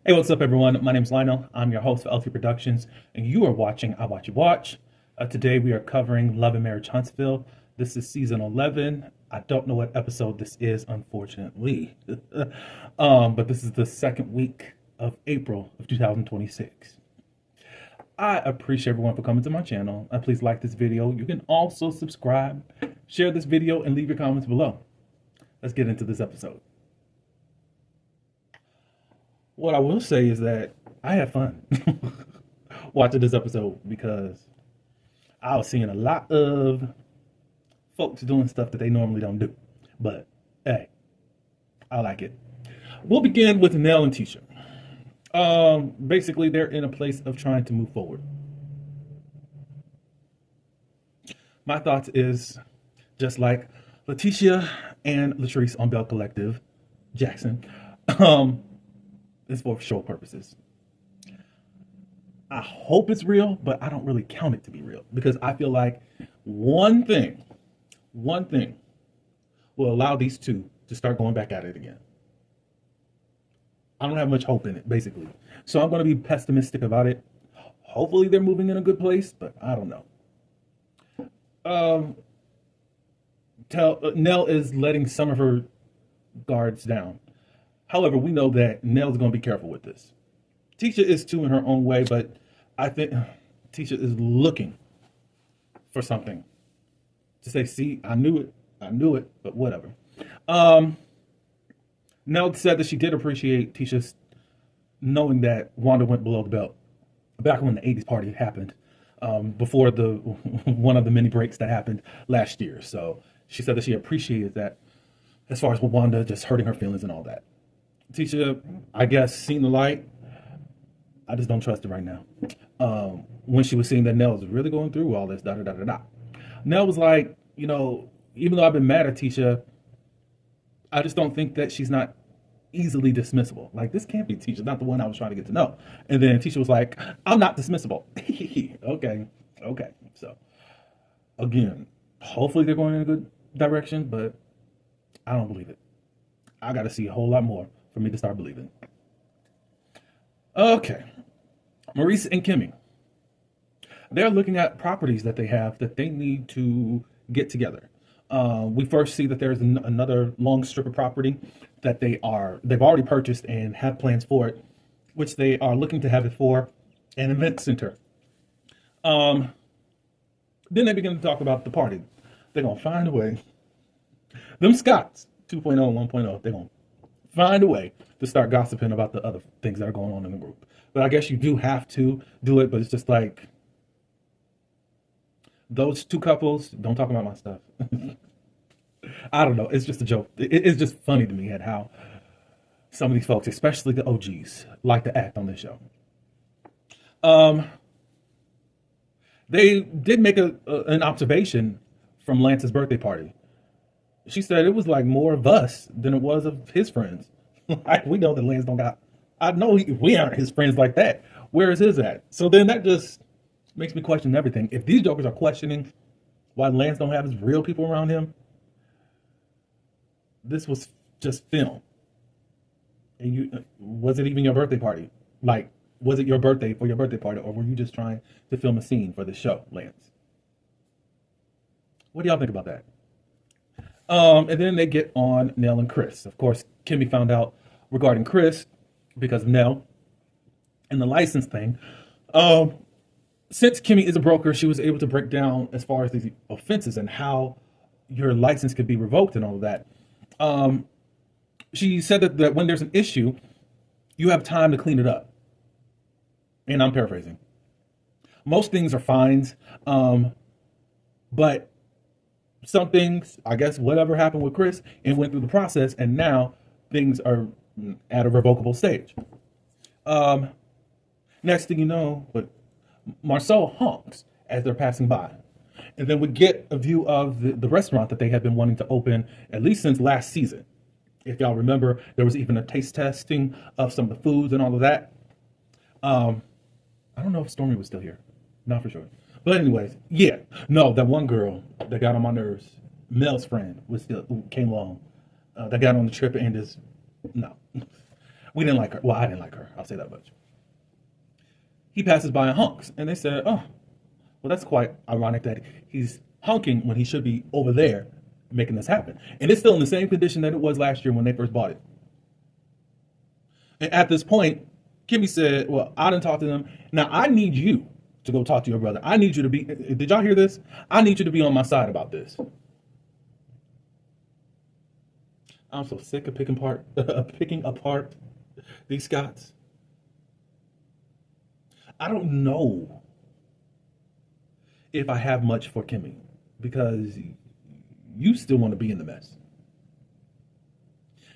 Hey, what's up, everyone? My name is Lionel. I'm your host for LT Productions, and you are watching I Watch You Watch. Today, we are covering Love and Marriage Huntsville. This is season 11. I don't know what episode this is, unfortunately, but this is the second week of April of 2026. I appreciate everyone for coming to my channel. Please like this video. You can also subscribe, share this video, and leave your comments below. Let's get into this episode. What I will say is that I had fun watching this episode because I was seeing a lot of folks doing stuff that they normally don't do. But hey, I like it. We'll begin with Nell and Tisha. Basically, they're in a place of trying to move forward. My thoughts is just like Letitia and Latrice on Bell Collective, Jackson. It's for show purposes. I hope it's real, but I don't really count it to be real because I feel like one thing will allow these two to start going back at it again. I don't have much hope in it, basically. So I'm going to be pessimistic about it. Hopefully they're moving in a good place, but I don't know. Nell is letting some of her guards down. However, we know that Nell's going to be careful with this. Tisha is too in her own way, but I think Tisha is looking for something to say, see, I knew it, but whatever. Nell said that she did appreciate Tisha's knowing that Wanda went below the belt back when the 80s party happened, before the one of the many breaks that happened last year. So she said that she appreciated that as far as Wanda just hurting her feelings and all that. Tisha, I guess, seen the light. I just don't trust it right now. When she was seeing that Nell was really going through all this, Nell was like, even though I've been mad at Tisha, I just don't think that she's not easily dismissible. Like, this can't be Tisha, not the one I was trying to get to know. And then Tisha was like, I'm not dismissible. Okay. So, again, hopefully they're going in a good direction, but I don't believe it. I got to see a whole lot more for me to start believing. Okay. Maurice and Kimmy. They're looking at properties that they have that they need to get together. We first see that there's another long strip of property that they've already purchased and have plans for it, which they are looking to have it for an event center. Then they begin to talk about the party. They're going to find a way. Them Scots, 2.0 and 1.0, they're going to find a way to start gossiping about the other things that are going on in the group. But I guess you do have to do it, but it's just like, those two couples, don't talk about my stuff. I don't know. It's just a joke. It's just funny to me at how some of these folks, especially the OGs, like to act on this show. They did make an observation from Lance's birthday party. She said it was like more of us than it was of his friends. Like, we know that Lance don't got, I know we aren't his friends like that. Where is his at? So then that just makes me question everything. If these jokers are questioning why Lance don't have his real people around him, this was just film. And was it even your birthday party? Like, was it your birthday for your birthday party, or were you just trying to film a scene for the show, Lance? What do y'all think about that? And then they get on Nell and Chris. Of course, Kimmy found out regarding Chris because of Nell and the license thing. Since Kimmy is a broker, she was able to break down as far as these offenses and how your license could be revoked and all of that. She said that when there's an issue, you have time to clean it up. And I'm paraphrasing. Most things are fines, but some things, I guess, whatever happened with Chris, and went through the process, and now things are at a revocable stage. Next thing you know, but Marcel honks as they're passing by. And then we get a view of the restaurant that they had been wanting to open at least since last season. If y'all remember, there was even a taste testing of some of the foods and all of that. I don't know if Stormy was still here. Not for sure. But anyways, yeah. No, that one girl that got on my nerves, Mel's friend, came along. That got on the trip and is, no. We didn't like her. Well, I didn't like her. I'll say that much. He passes by in hunks, and they said, "Oh, well, that's quite ironic that he's hunking when he should be over there making this happen." And it's still in the same condition that it was last year when they first bought it. And at this point, Kimmy said, "Well, I didn't talk to them. Now I need you to go talk to your brother. I need you to be. Did y'all hear this? I need you to be on my side about this." I'm so sick of picking apart these Scots. I don't know if I have much for Kimmy because you still want to be in the mess.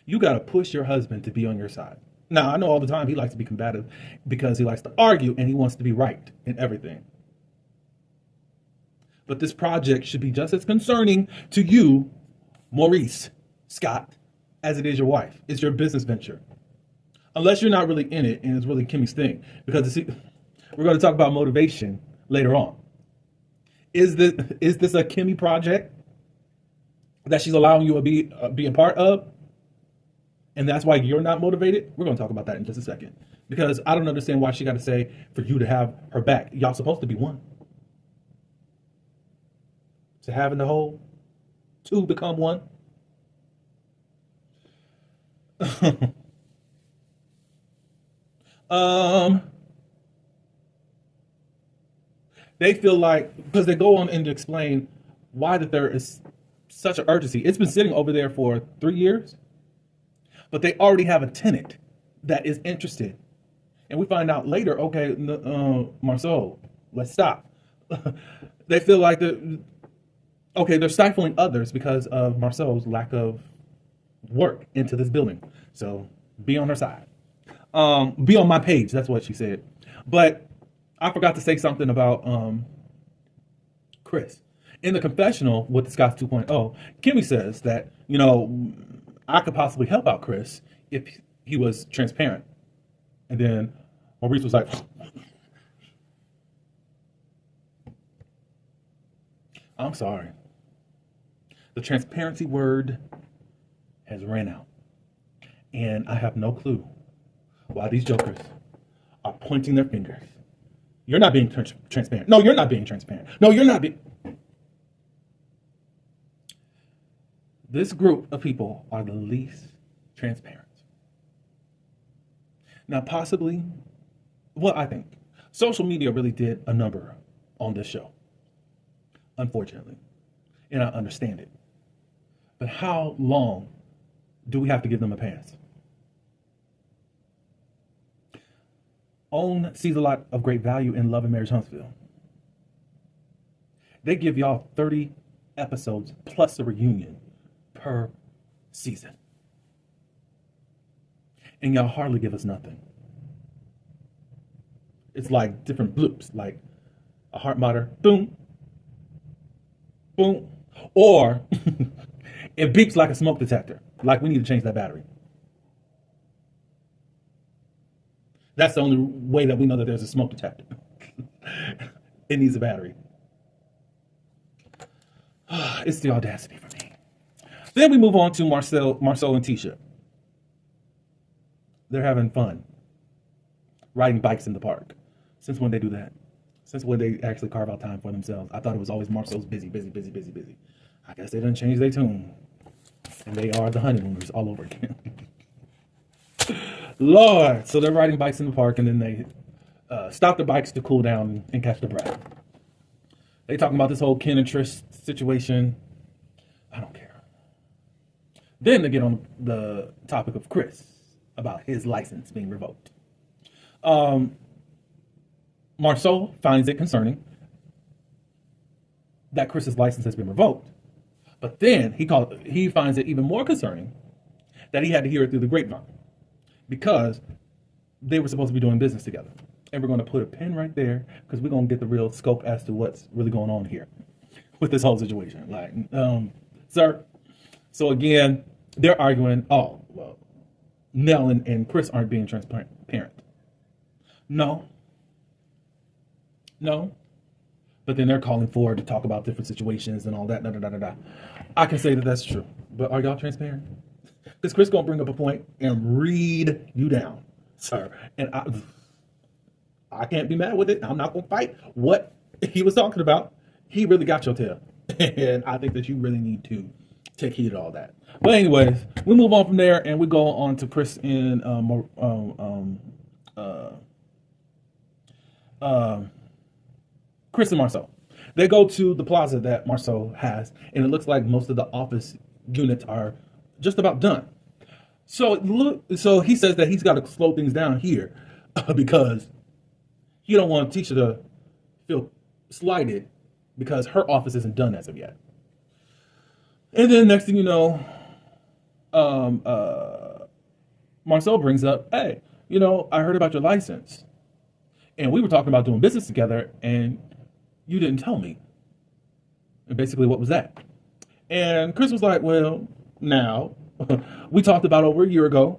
You got to push your husband to be on your side. Now, I know all the time he likes to be combative because he likes to argue and he wants to be right in everything. But this project should be just as concerning to you, Maurice Scott, as it is your wife. It's your business venture. Unless you're not really in it and it's really Kimmy's thing. Because we're going to talk about motivation later on. Is this a Kimmy project that she's allowing you to be a part of? And that's why you're not motivated? We're going to talk about that in just a second. Because I don't understand why she got to say for you to have her back. Y'all supposed to be one. To having the whole two become one. They feel like, because they go on and explain why that there is such an urgency. It's been sitting over there for 3 years, but they already have a tenant that is interested. And we find out later, okay, Marceau, let's stop. They feel like they're stifling others because of Marceau's lack of work into this building. So be on her side. Be on my page. That's what she said. But I forgot to say something about Chris. In the confessional with the Scots 2.0, Kimmy says that, I could possibly help out Chris if he was transparent. And then Maurice was like, I'm sorry. The transparency word has ran out. And I have no clue why these jokers are pointing their fingers. You're not being transparent. No, you're not being transparent. No, you're not being... This group of people are the least transparent. Now, possibly, well, I think social media really did a number on this show, unfortunately, and I understand it. But how long do we have to give them a pass? OWN sees a lot of great value in Love and Marriage Huntsville. They give y'all 30 episodes plus a reunion per season. And y'all hardly give us nothing. It's like different bloops, like a heart monitor, boom, boom, or it beeps like a smoke detector, like we need to change that battery. That's the only way that we know that there's a smoke detector. It needs a battery. It's the audacity for me. Then we move on to Marcel and Tisha. They're having fun riding bikes in the park. Since when they do that? Since when they actually carve out time for themselves? I thought it was always Marcel's busy. I guess they didn't change their tune. And they are the honeymooners all over again. Lord. So they're riding bikes in the park, and then they stop their bikes to cool down and catch their breath. They talking about this whole Ken and Trish situation. I don't care. Then they get on the topic of Chris about his license being revoked. Marceau finds it concerning that Chris's license has been revoked. But then he finds it even more concerning that he had to hear it through the grapevine because they were supposed to be doing business together. And we're going to put a pin right there because we're going to get the real scope as to what's really going on here with this whole situation. Like, sir. So again, they're arguing, oh, well, Nell and Chris aren't being transparent. No. But then they're calling forward to talk about different situations and all that. I can say that that's true. But are y'all transparent? Because Chris gonna bring up a point and read you down, sir. And I can't be mad with it. I'm not gonna fight what he was talking about. He really got your tail, and I think that you really need to take heed of all that. But anyways, we move on from there, and we go on to Chris and Chris and Marcel. They go to the plaza that Marcel has, and it looks like most of the office units are just about done. So he says that he's got to slow things down here because he don't want Tisha to feel slighted because her office isn't done as of yet. And then next thing you know, Marcel brings up, hey, I heard about your license. And we were talking about doing business together, and you didn't tell me. And basically, what was that? And Chris was like, well, now, we talked about over a year ago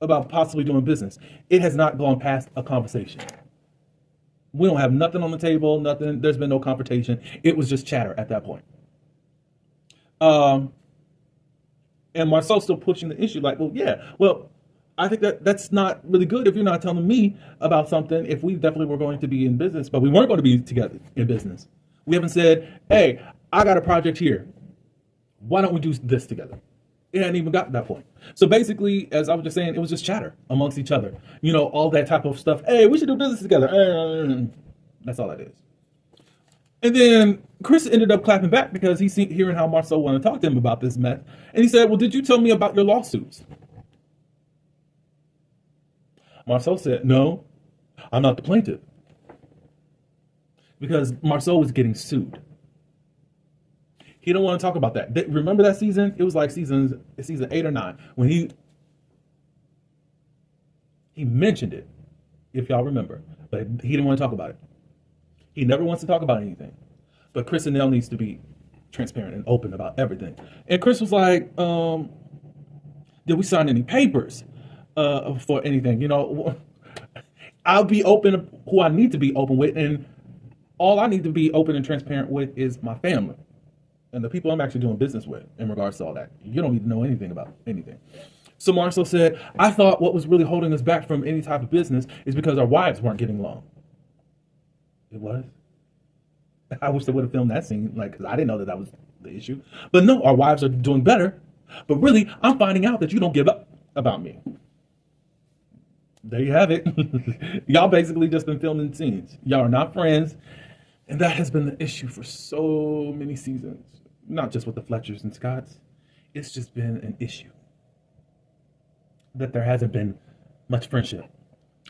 about possibly doing business. It has not gone past a conversation. We don't have nothing on the table, nothing. There's been no confrontation. It was just chatter at that point. And Marcel's still pushing the issue like, well, I think that's not really good if you're not telling me about something, if we definitely were going to be in business, but we weren't going to be together in business. We haven't said, hey, I got a project here. Why don't we do this together? It hadn't even got to that point. So basically, as I was just saying, it was just chatter amongst each other. All that type of stuff. Hey, we should do business together. That's all that is. And then Chris ended up clapping back because he's hearing how Marcel wanted to talk to him about this mess. And he said, well, did you tell me about your lawsuits? Marcel said, no, I'm not the plaintiff. Because Marcel was getting sued. He don't want to talk about that. Remember that season? It was like season 8 or 9 when he mentioned it, if y'all remember, but he didn't want to talk about it. He never wants to talk about anything. But Chris and Nell needs to be transparent and open about everything. And Chris was like, did we sign any papers for anything? I'll be open who I need to be open with, and all I need to be open and transparent with is my family and the people I'm actually doing business with in regards to all that. You don't need to know anything about anything. So Marcel said, I thought what was really holding us back from any type of business is because our wives weren't getting along. It was. I wish they would have filmed that scene, because I didn't know that was the issue. But no, our wives are doing better. But really, I'm finding out that you don't give up about me. There you have it. Y'all basically just been filming scenes. Y'all are not friends. And that has been the issue for so many seasons. Not just with the Fletchers and Scotts. It's just been an issue. That there hasn't been much friendship.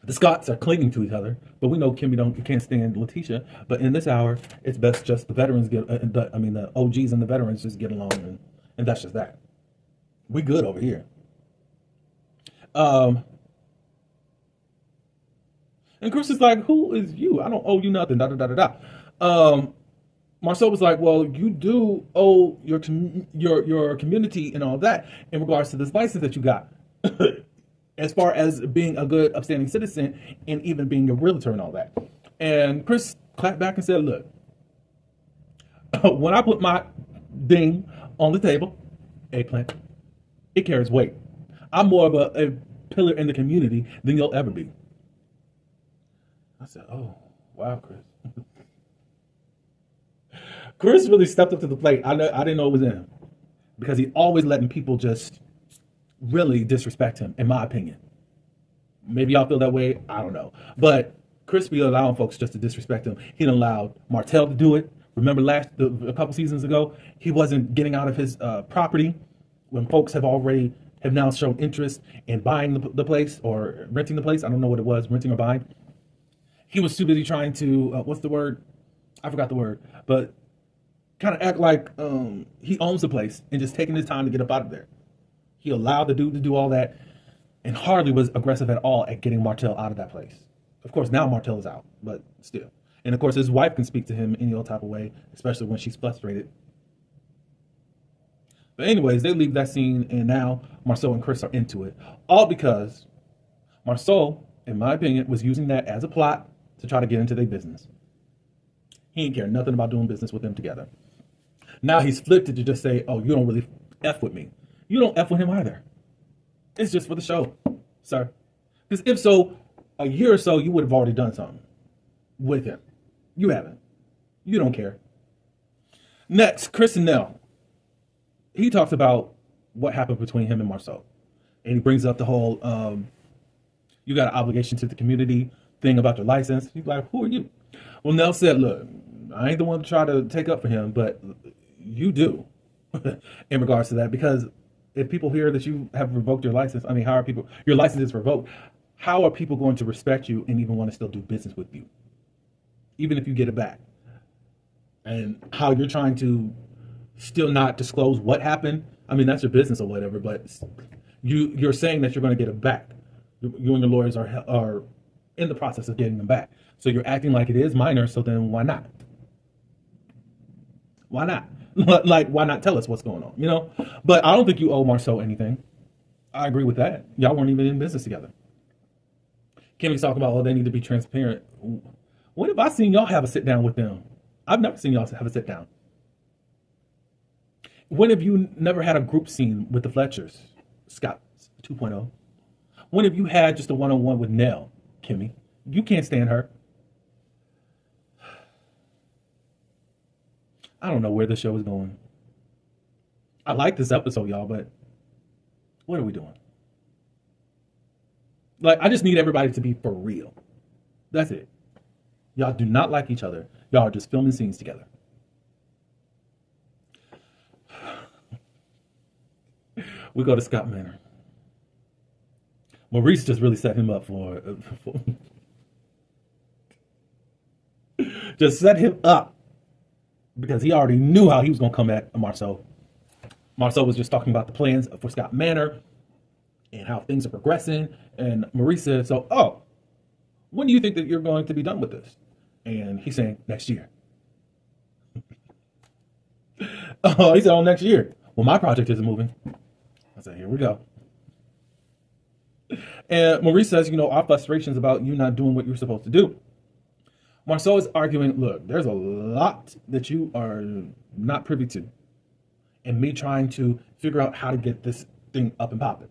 The Scotts are clinging to each other, but we know Kimmy can't stand Letitia. But in this hour, it's best just the veterans the OGs and the veterans just get along, and that's just that. We good over here. And Chris is like, who is you? I don't owe you nothing, Marcel was like, well, you do owe your community and all that in regards to this license that you got. As far as being a good, upstanding citizen and even being a realtor and all that. And Chris clapped back and said, look, when I put my ding on the table, eggplant, it carries weight. I'm more of a pillar in the community than you'll ever be. I said, oh, wow, Chris. Chris really stepped up to the plate. I didn't know it was in him. Because he always letting people just really disrespect him, in my opinion. Maybe y'all feel that way. I don't know. But Chris be allowing folks just to disrespect him. He done allowed Martell to do it. Remember a couple seasons ago, he wasn't getting out of his property when folks have now shown interest in buying the place or renting the place. I don't know what it was, renting or buying. He was too busy trying to, what's the word? I forgot the word. But kind of act like he owns the place and just taking his time to get up out of there. He allowed the dude to do all that and hardly was aggressive at all at getting Martell out of that place. Of course, now Martell is out, but still. And of course, his wife can speak to him any old type of way, especially when she's frustrated. But anyways, they leave that scene, and now Marcel and Chris are into it. All because Marcel, in my opinion, was using that as a plot to try to get into their business. He didn't care nothing about doing business with them together. Now he's flipped it to just say, oh, you don't really F with me. you don't F with him either. It's just for the show, sir. Because if so, a year or so, you would have already done something with him. You haven't. You don't care. Next, Chris and Nell. He talks about what happened between him and Marceau. And he brings up the whole, you got an obligation to the community thing about your license. He's like, who are you? Well, Nell said, look, I ain't the one to try to take up for him, but you do in regards to that. Because if people hear that you have revoked your license, I mean, how are people, your license is revoked, how are people going to respect you and even want to still do business with you? Even if you get it back. And how you're trying to still not disclose what happened. I mean, that's your business or whatever, but you're saying that you're going to get it back. You and your lawyers are in the process of getting them back. So you're acting like it is minor, so then why not? Why not? Like, why not tell us what's going on, you know? But I don't think you owe Marceau anything. I agree with that. Y'all weren't even in business together. Kimmy's talking about, oh, they need to be transparent. When have I seen y'all have a sit down with them? I've never seen y'all have a sit down. When have you never had a group scene with the Fletchers? Scott 2.0. When have you had just a one-on-one with Nell, Kimmy? You can't stand her. I don't know where the show is going. I like this episode, y'all, but what are we doing? Like, I just need everybody to be for real. That's it. Y'all do not like each other. Y'all are just filming scenes together. We go to Scott Manor. Maurice just really set him up for just set him up because he already knew how he was going to come at Marceau. Marceau was just talking about the plans for Scott Manor and how things are progressing. And Maurice said, so, oh, when do you think that you're going to be done with this? And he's saying, next year. Oh, he said, oh, next year. Well, my project isn't moving. I said, here we go. And Maurice says, you know, our frustrations about you not doing what you're supposed to do. Marceau is arguing, look, there's a lot that you are not privy to. And me trying to figure out how to get this thing up and popping.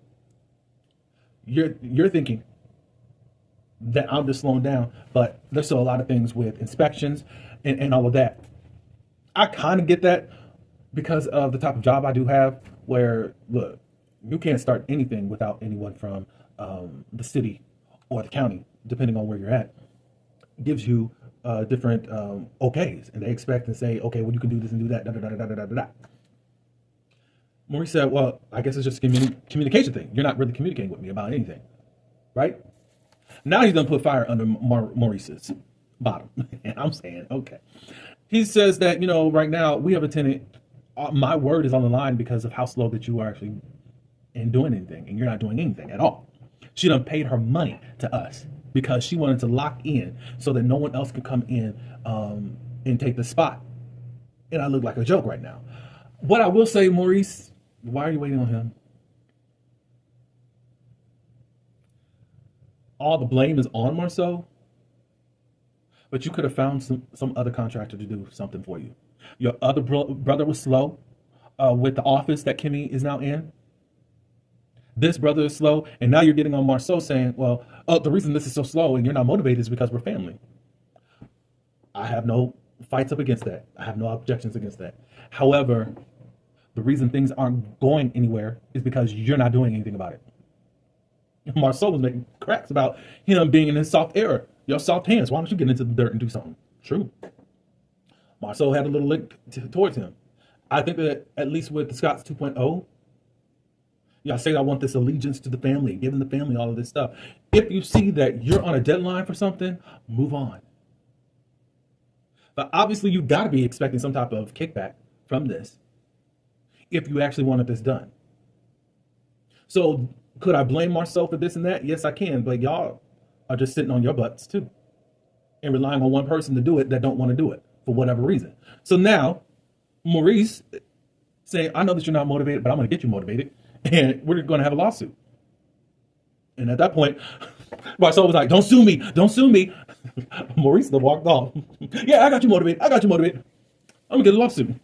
You're thinking that I'm just slowing down, but there's still a lot of things with inspections and all of that. I kind of get that because of the type of job I do have where, look, you can't start anything without anyone from the city or the county, depending on where you're at, gives you different okays, and they expect and say, okay, well, you can do this and do that, da da da da da da da. Maurice said, well, I guess it's just a communication thing. You're not really communicating with me about anything, right? Now he's going to put fire under Maurice's bottom. And I'm saying, okay. He says that, you know, right now we have a tenant. My word is on the line because of how slow that you are actually in doing anything. And you're not doing anything at all. She done paid her money to us because she wanted to lock in so that no one else could come in and take the spot. And I look like a joke right now. What I will say, Maurice, why are you waiting on him? All the blame is on Marceau, but you could have found some other contractor to do something for you. Your other brother was slow with the office that Kimmy is now in. This brother is slow, and now you're getting on Marceau saying, well, the reason this is so slow and you're not motivated is because we're family. I have no fights up against that. I have no objections against that. However, the reason things aren't going anywhere is because you're not doing anything about it. Marceau was making cracks about him being in his soft era. Your soft hands. Why don't you get into the dirt and do something? True. Marceau had a little link towards him. I think that at least with the Scots 2.0, y'all say I want this allegiance to the family, giving the family all of this stuff. If you see that you're on a deadline for something, move on. But obviously you've got to be expecting some type of kickback from this if you actually wanted this done. So could I blame Marceau for this and that? Yes, I can. But y'all are just sitting on your butts too and relying on one person to do it that don't want to do it for whatever reason. So now Maurice saying, I know that you're not motivated, but I'm going to get you motivated. And we're going to have a lawsuit. And at that point, Marceau was like, don't sue me. Don't sue me. Maurice then walked off. Yeah, I got you motivated. I got you motivated. I'm going to get a lawsuit.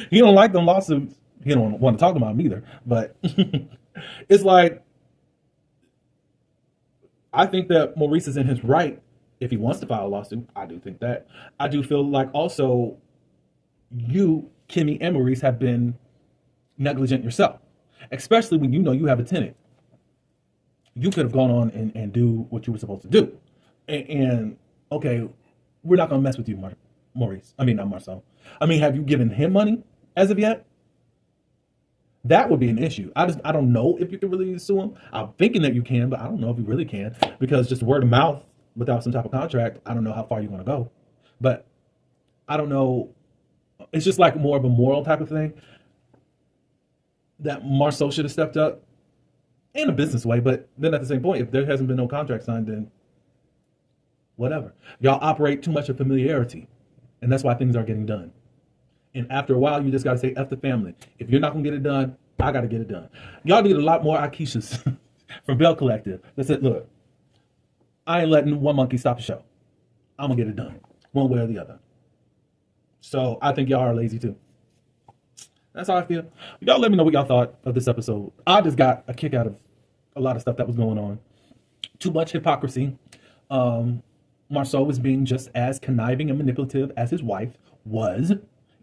He don't like them lawsuits. He don't want to talk about him either. But it's like, I think that Maurice is in his right if he wants to file a lawsuit. I do think that. I do feel like also you, Kimmy, and Maurice have been negligent yourself, especially when you know you have a tenant. You could have gone on and do what you were supposed to do. And okay, we're not going to mess with you, Maurice. I mean, not Marcel. I mean, have you given him money as of yet? That would be an issue. I don't know if you can really sue him. I'm thinking that you can, but I don't know if you really can, because just word of mouth without some type of contract, I don't know how far you're going to go. But I don't know. It's just like more of a moral type of thing that Marceau should have stepped up in a business way. But then at the same point, if there hasn't been no contract signed, then whatever. Y'all operate too much of familiarity, and that's why things aren't getting done. And after a while, you just got to say, F the family. If you're not going to get it done, I got to get it done. Y'all need a lot more Akeishas from Bell Collective that said, look, I ain't letting one monkey stop the show. I'm going to get it done one way or the other. So I think y'all are lazy too. That's how I feel. Y'all let me know what y'all thought of this episode. I just got a kick out of a lot of stuff that was going on. Too much hypocrisy. Marceau was being just as conniving and manipulative as his wife was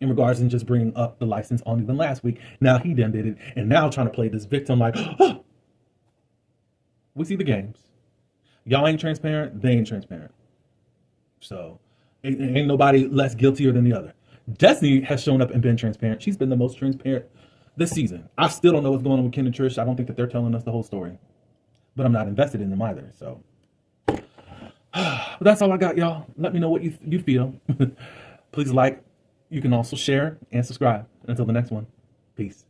in regards to just bringing up the license on even last week. Now he done did it, and now trying to play this victim like, oh, we see the games. Y'all ain't transparent, they ain't transparent. So ain't nobody less guiltier than the other. Destiny has shown up and been transparent. She's been the most transparent this season. I still don't know what's going on with Ken and Trish. I don't think that they're telling us the whole story, but I'm not invested in them either. So but that's all I got, y'all. Let me know what you feel. Please like. You can also share and subscribe. Until the next one, peace.